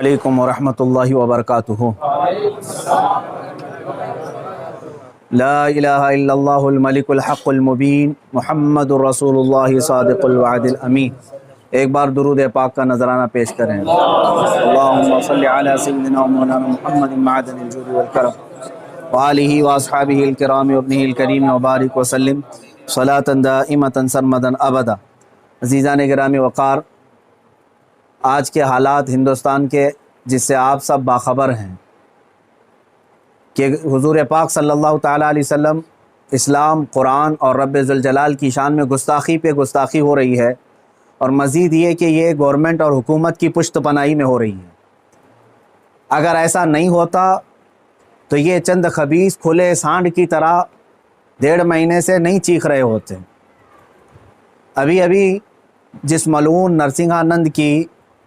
علیکم ورحمۃ اللہ وبرکاتہ۔ لا الہ الا اللہ الملک الحق المبین محمد الرسول اللہ صادق الوعد الامین۔ ایک بار درود پاک کا نذرانہ پیش کریں۔ اللہم صلی علی سیدنا مولانا محمد معدن الجود والکرم وآلہ واصحابہ الکرام وابنہ الکریم وبارک وسلم صلاۃ دائمۃ سرمدا ابدا۔ عزیزان گرامی وقار، آج کے حالات ہندوستان کے جس سے آپ سب باخبر ہیں کہ حضور پاک صلی اللہ تعالیٰ علیہ وسلم، اسلام، قرآن اور رب ذوالجلال کی شان میں گستاخی پہ گستاخی ہو رہی ہے، اور مزید یہ کہ یہ گورنمنٹ اور حکومت کی پشت پناہی میں ہو رہی ہے۔ اگر ایسا نہیں ہوتا تو یہ چند خبیث کھلے سانڈ کی طرح 1.5 مہینے سے نہیں چیخ رہے ہوتے۔ ابھی جس ملعون نرسنگھانند کی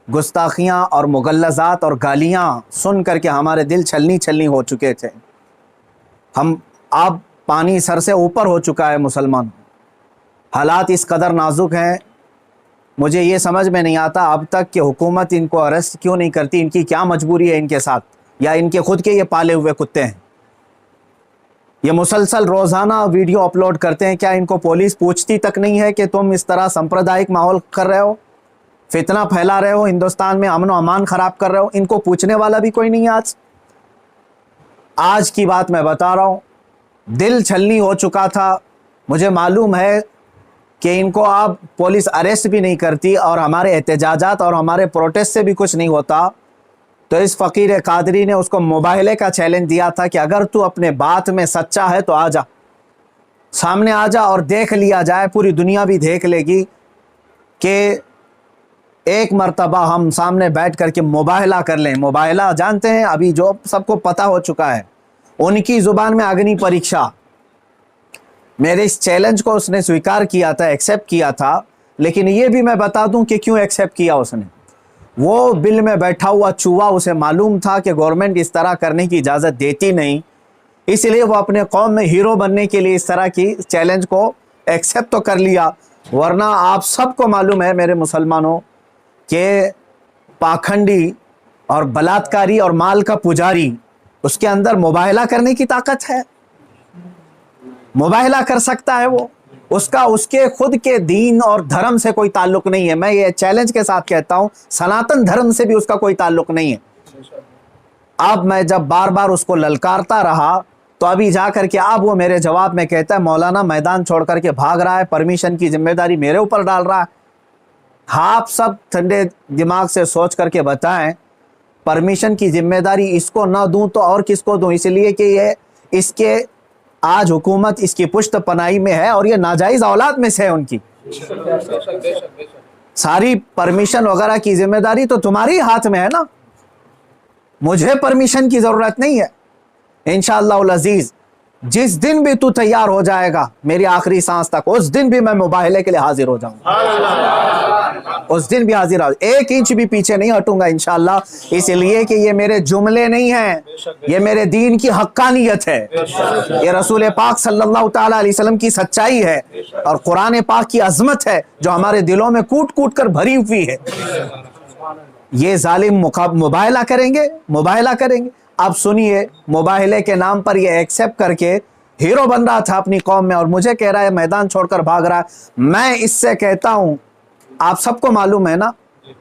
گستاخیاں اور مغلظات اور گالیاں سن کر کے ہمارے دل چھلنی ہو چکے تھے، اب پانی سر سے اوپر ہو چکا ہے مسلمان۔ حالات اس قدر نازک ہیں، مجھے یہ سمجھ میں نہیں آتا اب تک کہ حکومت ان کو اریسٹ کیوں نہیں کرتی۔ ان کی کیا مجبوری ہے ان کے ساتھ، یا ان کے خود کے یہ پالے ہوئے کتے ہیں؟ یہ مسلسل روزانہ ویڈیو اپلوڈ کرتے ہیں، کیا ان کو پولیس پوچھتی تک نہیں ہے کہ تم اس طرح سمپردائک ماحول کر رہے ہو، فتنہ پھیلا رہے ہو، ہندوستان میں امن و امان خراب کر رہے ہو؟ ان کو پوچھنے والا بھی کوئی نہیں ہے۔ آج کی بات میں بتا رہا ہوں، دل چھلنی ہو چکا تھا۔ مجھے معلوم ہے کہ ان کو اب پولیس اریسٹ بھی نہیں کرتی اور ہمارے احتجاجات اور ہمارے پروٹیسٹ سے بھی کچھ نہیں ہوتا، تو اس فقیر قادری نے اس کو مباہلے کا چیلنج دیا تھا کہ اگر تو اپنے بات میں سچا ہے تو آ جا، سامنے آ جا اور دیکھ لیا جائے، پوری دنیا بھی دیکھ لے گی کہ ایک مرتبہ ہم سامنے بیٹھ کر کے مباہلہ کر لیں۔ مباہلہ جانتے ہیں، ابھی جو سب کو پتہ ہو چکا ہے، ان کی زبان میں اگنی پریکشا۔ میرے اس چیلنج کو اس نے سویکار کیا تھا، ایکسیپٹ کیا تھا، لیکن یہ بھی میں بتا دوں کہ کیوں ایکسیپٹ کیا اس نے۔ وہ بل میں بیٹھا ہوا چوہا، اسے معلوم تھا کہ گورنمنٹ اس طرح کرنے کی اجازت دیتی نہیں، اس لیے وہ اپنے قوم میں ہیرو بننے کے لیے اس طرح کی چیلنج کو ایکسیپٹ تو کر لیا۔ ورنہ آپ سب کو معلوم ہے میرے مسلمانوں کہ پاکھنڈی اور بلاتکاری اور مال کا پجاری، اس کے اندر مباہلہ کرنے کی طاقت ہے، مباہلہ کر سکتا ہے وہ۔ اس کے خود کے دین اور دھرم سے کوئی تعلق نہیں ہے۔ میں یہ چیلنج کے ساتھ کہتا ہوں، سناتن دھرم سے بھی اس کا کوئی تعلق نہیں ہے۔ اب میں جب بار بار اس کو للکارتا رہا تو ابھی جا کر کے اب وہ میرے جواب میں کہتا ہے، مولانا میدان چھوڑ کر کے بھاگ رہا ہے، پرمیشن کی ذمہ داری میرے اوپر ڈال رہا ہے۔ آپ سب ٹھنڈے دماغ سے سوچ کر کے بتائیں، پرمیشن کی ذمہ داری اس کو نہ دوں تو اور کس کو دوں؟ اس لیے کہ یہ اس کے آج حکومت اس کی پشت پناہی میں ہے اور یہ ناجائز اولاد میں سے ہے ان کی۔ ساری پرمیشن وغیرہ کی ذمہ داری تو تمہاری ہاتھ میں ہے نا، مجھے پرمیشن کی ضرورت نہیں ہے۔ انشاءاللہ العزیز جس دن بھی تو تیار ہو جائے گا میری آخری سانس تک، اس دن بھی میں مباہلے کے لیے حاضر ہو جاؤں گا، اس دن بھی حاضر ہوں، 1 انچ بھی پیچھے نہیں ہٹوں گا انشاءاللہ۔ اس لیے کہ یہ میرے جملے نہیں ہیں، یہ میرے دین کی حقانیت ہے، یہ رسول پاک صلی اللہ تعالیٰ علیہ وسلم کی سچائی ہے، اور قرآن پاک کی عظمت ہے جو ہمارے دلوں میں کوٹ کوٹ کر بھری ہوئی ہے۔ یہ ظالم مباہلہ کریں گے۔ اب سنیے، مباہلے کے نام پر یہ ایکسیپٹ کر کے ہیرو بن رہا تھا اپنی قوم میں، اور مجھے کہہ رہا ہے میدان چھوڑ کر بھاگ رہا ہے۔ میں اس سے کہتا ہوں، آپ سب کو معلوم ہے نا،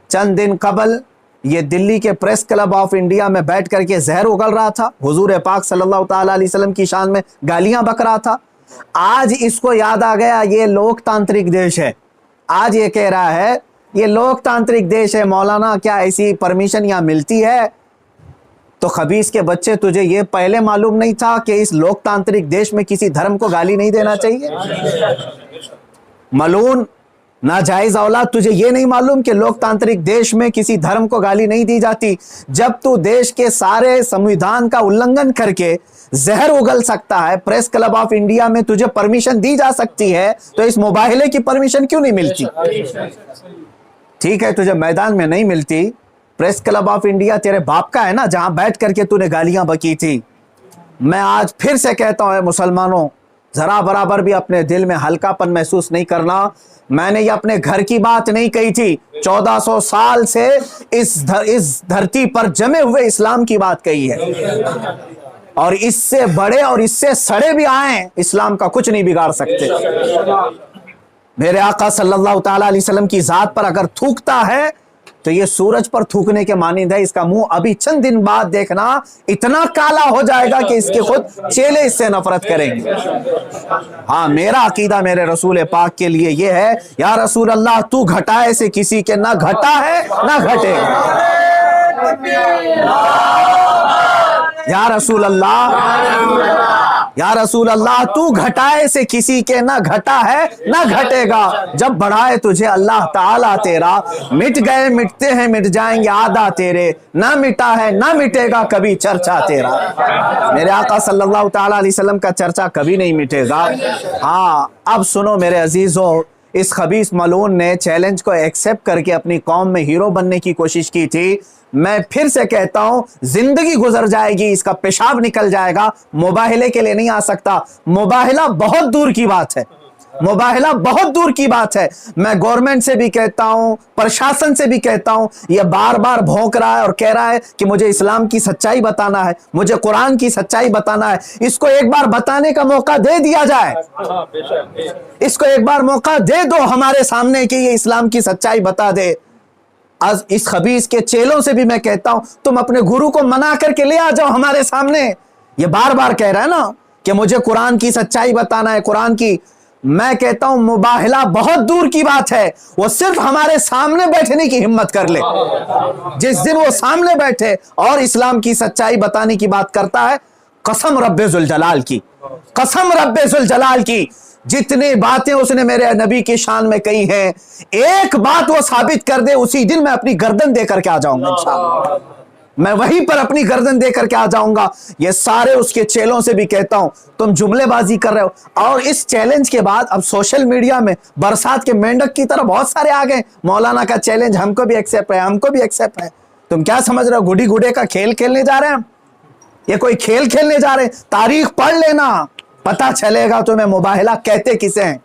چند دن قبل یہ دلی کے پریس کلب آف انڈیا میں بیٹھ کر کے زہر اگل رہا تھا، حضور پاک صلی اللہ تعالیٰ علیہ وسلم کی شان میں گالیاں بک رہا تھا۔ آج اس کو یاد آ گیا یہ لوک تانترک دیش ہے، آج یہ کہہ رہا ہے یہ لوک تانترک دیش ہے، مولانا کیا ایسی پرمیشن یہاں ملتی ہے؟ تو خبیث کے بچے، تجھے یہ پہلے معلوم نہیں تھا کہ اس لوک تانترک دیش میں کسی دھرم کو گالی نہیں دینا چاہیے؟ ملعون ناجائز اولاد، تجھے یہ نہیں معلوم کہ لوک تانترک دیش میں کسی دھرم کو گالی نہیں دی جاتی؟ جب تو دیش کے سارے سمویدھان کا النگھن کر کے زہر اگل سکتا ہے، پریس کلب آف انڈیا میں تجھے پرمیشن دی جا سکتی ہے، تو اس مباہلے کی پرمیشن کیوں نہیں ملتی؟ ٹھیک ہے، تجھے میدان میں نہیں ملتی، پریس کلب آف انڈیا تیرے باپ کا ہے نا، جہاں بیٹھ کر کے تو نے گالیاں بکی تھی۔ میں آج پھر سے کہتا ہوں، اے مسلمانوں، ذرا برابر بھی اپنے دل میں ہلکا پن محسوس نہیں کرنا۔ میں نے یہ اپنے گھر کی بات نہیں کہی تھی، 1400 साल से इस धरती पर जमे हुए इस्लाम की बात कही है, और इससे बड़े और इससे सड़े भी आए इस्लाम का कुछ नहीं बिगाड़ सकते। मेरे आका सल्लल्लाहु ताला अलैहि वसल्लम की जात पर अगर थूकता है तो ये सूरज पर थूकने के मानिंद है। इसका मुंह अभी चंद दिन बाद देखना इतना काला हो जाएगा कि इसके खुद चेले इससे नफरत करेंगे। हाँ, मेरा अकीदा मेरे रसूल पाक के लिए ये है, या रसूल अल्लाह तू घटाए से किसी के ना घटा है ना घटे। या रसूल अल्लाह, या रसूल अल्लाह तू घटाए से किसी के ना घटा है ना घटेगा। जब बढ़ाए तुझे अल्लाह ताला तेरा, मिट गए मिटते हैं मिट जाएंगे आदा तेरे, ना मिटा है ना मिटेगा कभी चर्चा तेरा। मेरे आका सल्लल्लाहु ताला अलैहि वसल्लम का चर्चा कभी नहीं मिटेगा। हाँ, अब सुनो मेरे अजीजों, इस खबीस मलून ने चैलेंज को एक्सेप्ट करके अपनी कौम में हीरो बनने की कोशिश की थी। मैं फिर से कहता हूं, जिंदगी गुजर जाएगी, इसका पेशाब निकल जाएगा, मुबाहिले के लिए नहीं आ सकता। मुबाहिला बहुत दूर की बात है, मुबाहिला बहुत दूर की बात है। मैं गवर्नमेंट से भी कहता हूं, प्रशासन से भी कहता हूं, ये बार बार भौंक रहा है और कह रहा है कि मुझे इस्लाम की सच्चाई बताना है, मुझे कुरान की सच्चाई बताना है। इसको एक बार बताने का मौका दे दिया जाए, इसको एक बार मौका दे दो हमारे सामने कि ये इस्लाम की सच्चाई बता दे। आज इस खबीस के चेलों से भी मैं कहता हूं, तुम अपने गुरु को मना करके ले आ जाओ हमारे सामने। ये बार बार कह रहा है ना कि मुझे कुरान की सच्चाई बताना है, कुरान की। मैं कहता हूं मुबाहिला बहुत दूर की बात है, वो सिर्फ हमारे सामने बैठने की हिम्मत कर ले। जिस दिन वो सामने बैठे और इस्लाम की सच्चाई बताने की बात करता है, कसम रब्बे जुल जलाल की, कसम रब्बे जुल जलाल की, जितनी बातें उसने मेरे नबी की शान में कही हैं, एक बात वो साबित कर दे, उसी दिन मैं अपनी गर्दन दे करके आ जाऊंगा इंशाअल्लाह। मैं वहीं पर अपनी गर्दन दे करके आ जाऊंगा। ये सारे उसके चेलों से भी कहता हूं, तुम जुमलेबाजी कर रहे हो। और इस चैलेंज के बाद अब सोशल मीडिया में बरसात के मेंढक की तरह बहुत सारे आ गए, मौलाना का चैलेंज हमको भी एक्सेप्ट है, हमको भी एक्सेप्ट है। तुम क्या समझ रहे हो, गुडी गुडे का खेल खेलने जा रहे हैं? ये कोई खेल खेलने जा रहे हैं? तारीख पढ़ लेना, पता चलेगा तुम्हें मुबाहिला कहते किसे हैं।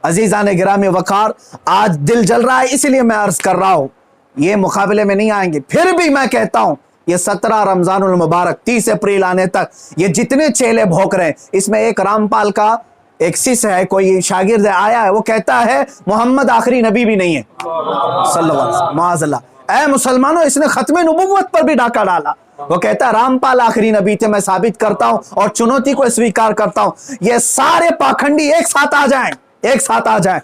अजीजान गिरामी वकार, आज दिल जल रहा है इसलिए मैं अर्ज कर रहा हूं, ये मुकाबले में नहीं आएंगे। फिर भी मैं कहता हूं, ये 17 रमजानुल मुबारक 30 अप्रैल आने तक ये जितने चेले भौंक रहे हैं, इसमें एक रामपाल का एक शिष्य है, कोई शागिर्द आया है, वो कहता है मोहम्मद आखिरी नबी भी नहीं है सल्लल्लाहु अलैहि वसल्लम। माअज़ल्लाह, ऐ मुसलमानों, इसने खत्मे नबुव्वत पर भी डाका डाला। वो कहता है रामपाल आखिरी नबी थे, मैं साबित करता हूं और चुनौती को स्वीकार करता हूं। ये सारे पाखंडी एक साथ आ जाएं, एक साथ आ जाएं।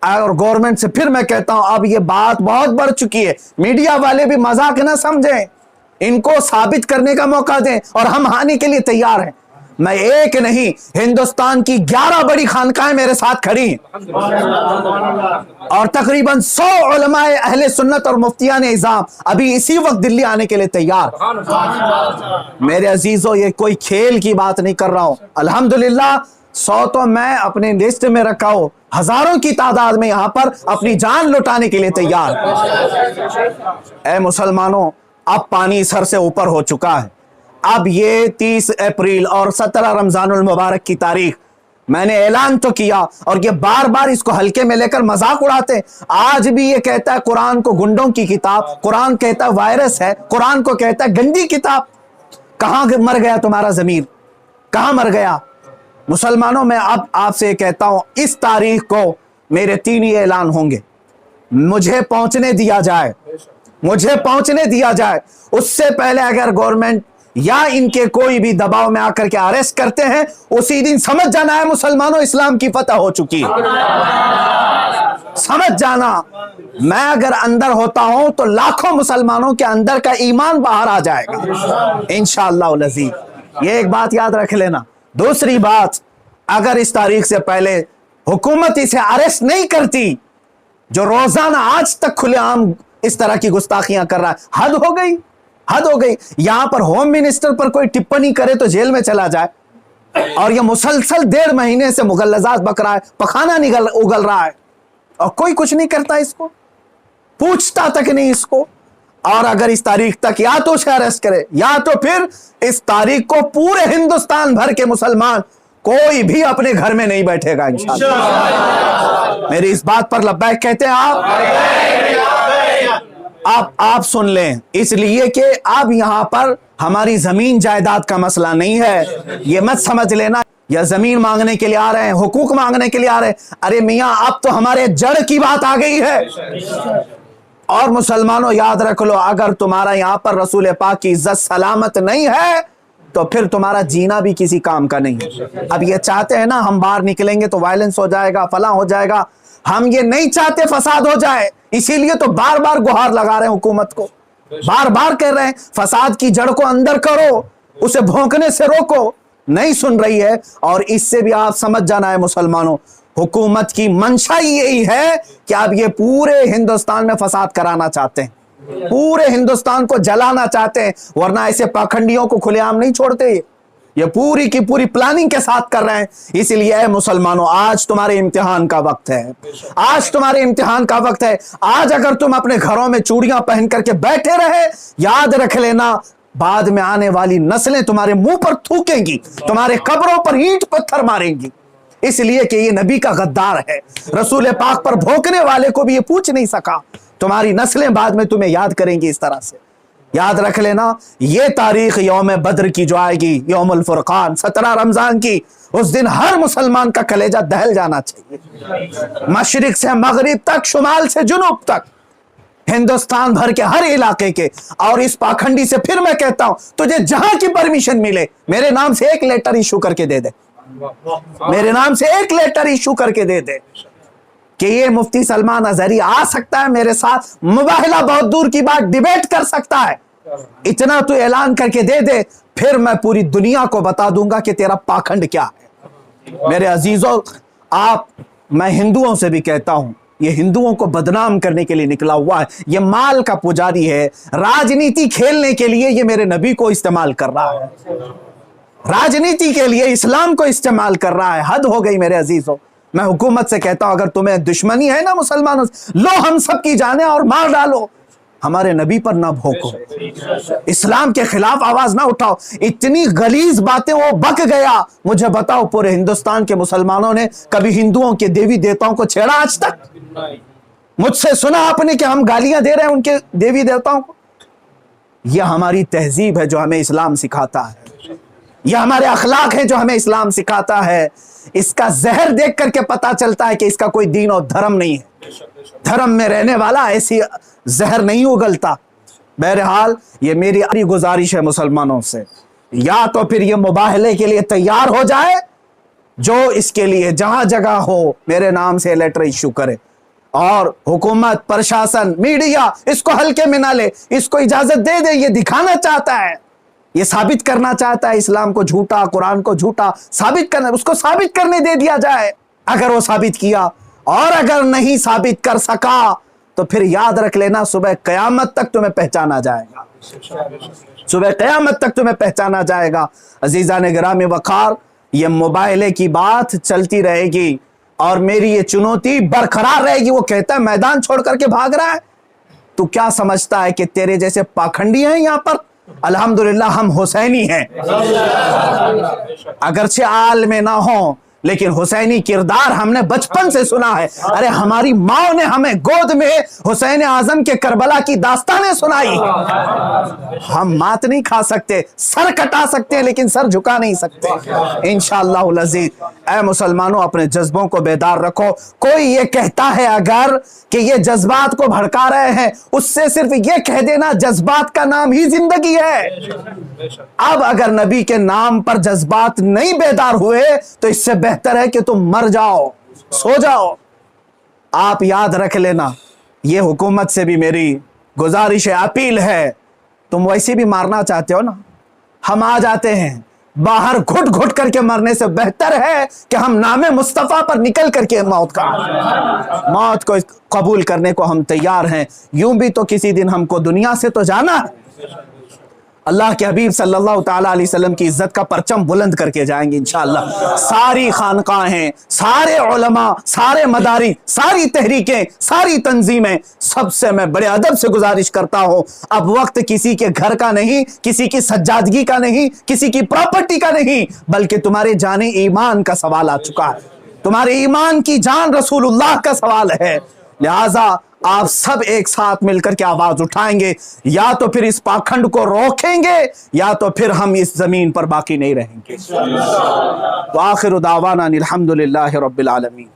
और गवर्नमेंट से फिर मैं कहता हूं, अब ये बात बहुत बढ़ चुकी है, मीडिया वाले भी मजाक ना समझें, इनको साबित करने का मौका दें और हम हानि के लिए तैयार हैं। मैं एक नहीं, हिंदुस्तान की 11 बड़ी खानकाएं मेरे साथ खड़ी हैं और तकरीबन 100 उलमाए अहले सुन्नत और मुफ्तियान इज़ाम अभी इसी वक्त दिल्ली आने के लिए तैयार। मेरे अजीजों, ये कोई खेल की बात नहीं कर रहा हूं। अल्हम्दुलिल्लाह 100 तो मैं अपने लिस्ट में रखा हूं, हजारों की तादाद में यहां पर अपनी जान लुटाने के लिए तैयार। ऐ मुसलमानों, अब पानी सर से ऊपर हो चुका है। अब ये 30 अप्रैल और 17 रमजानुल मुबारक की तारीख मैंने ऐलान तो किया, और ये बार बार इसको हल्के में लेकर मजाक उड़ाते। आज भी ये कहता है कुरान को गुंडों की किताब, कुरान कहता है वायरस है, कुरान को कहता है गंदी किताब। कहां मर गया तुम्हारा जमीर, कहां मर गया? मुसलमानों, मैं अब आपसे कहता हूं, इस तारीख को मेरे 3 ही ऐलान होंगे, मुझे पहुंचने दिया जाए, मुझे पहुंचने दिया जाए। उससे पहले अगर गवर्नमेंट या इनके कोई भी दबाव में आकर के अरेस्ट करते हैं, उसी दिन समझ जाना है मुसलमानों, इस्लाम की फतह हो चुकी है। समझ जाना, मैं अगर अंदर होता हूं तो लाखों मुसलमानों के अंदर का ईमान बाहर आ जाएगा इंशाअल्लाह अज़ीज़। ये एक बात याद रख लेना। दूसरी बात, अगर इस तारीख से पहले हुकूमत इसे अरेस्ट नहीं करती, जो रोजाना आज तक खुलेआम इस तरह की गुस्ताखियां कर रहा है, हद हो गई, हद हो गई। यहां पर होम मिनिस्टर पर कोई टिप्पणी करे तो जेल में चला जाए, और यह मुसलसल 1.5 महीने से मुगल्लजात बक रहा है, पखाना उगल रहा है, और कोई कुछ नहीं करता, इसको पूछता तक नहीं इसको। और अगर इस तारीख तक या तो उसे अरेस्ट करे, या तो फिर इस तारीख को पूरे हिंदुस्तान भर के मुसलमान कोई भी अपने घर में नहीं बैठेगा इंशाअल्लाह। मेरी इस बात पर लब्बैक कहते हैं आप सुन लें, इसलिए कि अब यहां पर हमारी जमीन जायदाद का मसला नहीं है। ये मत समझ लेना या जमीन मांगने के लिए आ रहे हैं, हुकूक मांगने के लिए आ रहे हैं। अरे मियां, अब तो हमारे जड़ की बात आ गई है। और मुसलमानों याद रख लो, अगर तुम्हारा यहां पर रसूल पाक की इज्जत सलामत नहीं है तो फिर तुम्हारा जीना भी किसी काम का नहीं है। अब ये चाहते हैं ना हम बाहर निकलेंगे तो वायलेंस हो जाएगा, फला हो जाएगा। हम ये नहीं चाहते फसाद हो जाए, इसीलिए तो बार बार गुहार लगा रहे हैं हुकूमत को, बार बार कह रहे हैं फसाद की जड़ को अंदर करो, उसे भौंकने से रोको। नहीं सुन रही है। और इससे भी आप समझ जाना है मुसलमानों, हुकूमत की मंशा यही है कि आप ये पूरे हिंदुस्तान में फसाद कराना चाहते हैं, पूरे हिंदुस्तान को जलाना चाहते हैं, वरना ऐसे पाखंडियों को खुलेआम नहीं छोड़ते। ये पूरी की पूरी प्लानिंग के साथ कर रहे हैं। इसलिए मुसलमानों, आज तुम्हारे इम्तिहान का वक्त है, आज तुम्हारे इम्तिहान का वक्त है। आज अगर तुम अपने घरों में चूड़ियां पहन करके बैठे रहे, याद रख लेना बाद में आने वाली नस्लें तुम्हारे मुंह पर थूकेंगी, तुम्हारे कब्रों पर ईंट पत्थर मारेंगी। इसलिए कि ये नबी का गद्दार है, रसूल पाक पर भोंकने वाले को भी ये पूछ नहीं सका। तुम्हारी नस्लें बाद में तुम्हें याद करेंगी इस तरह से। याद रख लेना, ये तारीख यौम बद्र की जो आएगी, यौमुल फुरकान 17 रमजान की, उस दिन हर मुसलमान का कलेजा दहल जाना चाहिए। मशरिक से मगरिब तक, शुमाल से जुनूब तक, हिंदुस्तान भर के हर इलाके के। और इस पाखंडी से फिर मैं कहता हूं, तुझे जहां की परमिशन मिले मेरे नाम से एक लेटर इशू करके दे दे, मेरे नाम से एक लेटर इशू करके दे दे कि ये मुफ्ती सलमान अजहरी आ सकता है मेरे साथ, मुबाहिला बहुत दूर की बात, डिबेट कर सकता है। इतना तू ऐलान करके दे दे, फिर मैं पूरी दुनिया को बता दूंगा कि तेरा पाखंड क्या है। मेरे अजीजों, मैं हिंदुओं से भी कहता हूं, ये हिंदुओं को बदनाम करने के लिए निकला हुआ है, ये माल का पुजारी है, राजनीति खेलने के लिए ये मेरे नबी को इस्तेमाल कर रहा है, राजनीति के लिए इस्लाम को इस्तेमाल कर रहा है। हद हो गई मेरे अजीजों। मैं हुकूमत से कहता हूं, अगर तुम्हें दुश्मनी है ना मुसलमानों से, लो हम सब की जाने और मार डालो, हमारे नबी पर ना भोंको, इस्लाम के खिलाफ आवाज ना उठाओ। इतनी गलीज बातें वो बक गया। मुझे बताओ, पूरे हिंदुस्तान के मुसलमानों ने कभी हिंदुओं के देवी देवताओं को छेड़ा आज तक? मुझसे सुना आपने कि हम गालियां दे रहे हैं उनके देवी देवताओं को? यह हमारी तहजीब है जो हमें इस्लाम सिखाता है, यह हमारे अखलाक है जो हमें इस्लाम सिखाता है। इसका जहर देख करके पता चलता है कि इसका कोई दीन और धर्म नहीं है। धर्म में रहने वाला ऐसी जहर नहीं उगलता। बहरहाल, ये मेरी गुजारिश है मुसलमानों से, या तो फिर ये मुबाहले के लिए तैयार हो जाए, जो इसके लिए जहां जगह हो मेरे नाम से लेटर इशू करे, और हुकूमत, प्रशासन, मीडिया इसको हल्के में ना ले, इसको इजाजत दे दे। ये दिखाना चाहता है, ये साबित करना चाहता है इस्लाम को झूठा, कुरान को झूठा साबित करना, उसको साबित करने दे दिया जाए। अगर वो साबित किया, और अगर नहीं साबित कर सका, तो फिर याद रख लेना, सुबह क़यामत तक तुम्हें पहचाना जाएगा, सुबह क़यामत तक तुम्हें पहचाना जाएगा। अजीज़ान गिरामी वक़ार, ये मुबाहले की बात चलती रहेगी और मेरी ये चुनौती बरकरार रहेगी। वो कहता है मैदान छोड़ करके भाग रहा है, तू क्या समझता है कि तेरे जैसे पाखंडी हैं यहाँ पर? अल्हम्दुलिल्लाह हम हुसैनी हैं, अगरचे आल में ना हो, लेकिन हुसैनी किरदार हमने बचपन से सुना है। अरे हमारी माँ ने हमें गोद में हुसैन आजम के करबला की दास्तानें सुनाई। हम मात नहीं खा सकते, सर कटा सकते हैं, लेकिन सर झुका नहीं सकते इंशाअल्लाह अज़ीज़। ऐ मुसलमानों, अपने जज्बों को बेदार रखो। कोई ये कहता है अगर कि ये जज्बात को भड़का रहे हैं, उससे सिर्फ ये कह देना जज्बात का नाम ही जिंदगी है। अब अगर नबी के नाम पर जज्बात नहीं बेदार हुए तो इससे बेहतर है कि तुम मर जाओ, सो जाओ। आप याद रख लेना, ये हुकूमत से भी मेरी गुजारिश है, अपील है। तुम वैसे भी मारना चाहते हो ना, हम आ जाते हैं। बाहर घुट घुट करके मरने से बेहतर है कि हम नामे मुस्तफा पर निकल करके मौत को कबूल करने को हम तैयार हैं। यूं भी तो किसी दिन हमको दुनिया से तो जाना है। अल्लाह के हबीब सल्लल्लाहु ताला अलैहि वसल्लम की इज्जत का परचम बुलंद करके जाएंगे इंशाअल्लाह। सारी खानकाहें, सारे उलमा, सारे मदारी, सारी तहरीकें, सारी तंजीमें, सबसे मैं बड़े अदब से गुजारिश करता हूं, अब वक्त किसी के घर का नहीं, किसी की सज्जादगी का नहीं, किसी की प्रॉपर्टी का नहीं, बल्कि तुम्हारे जाने ईमान का सवाल आ चुका है। तुम्हारे ईमान की जान रसूलुल्लाह का सवाल है। लिहाजा आप सब एक साथ मिलकर के आवाज उठाएंगे, या तो फिर इस पाखंड को रोकेंगे, या तो फिर हम इस जमीन पर बाकी नहीं रहेंगे। तो आखिर दावाना अनिल हम्दुलिल्लाहि रब्बिल आलमीन।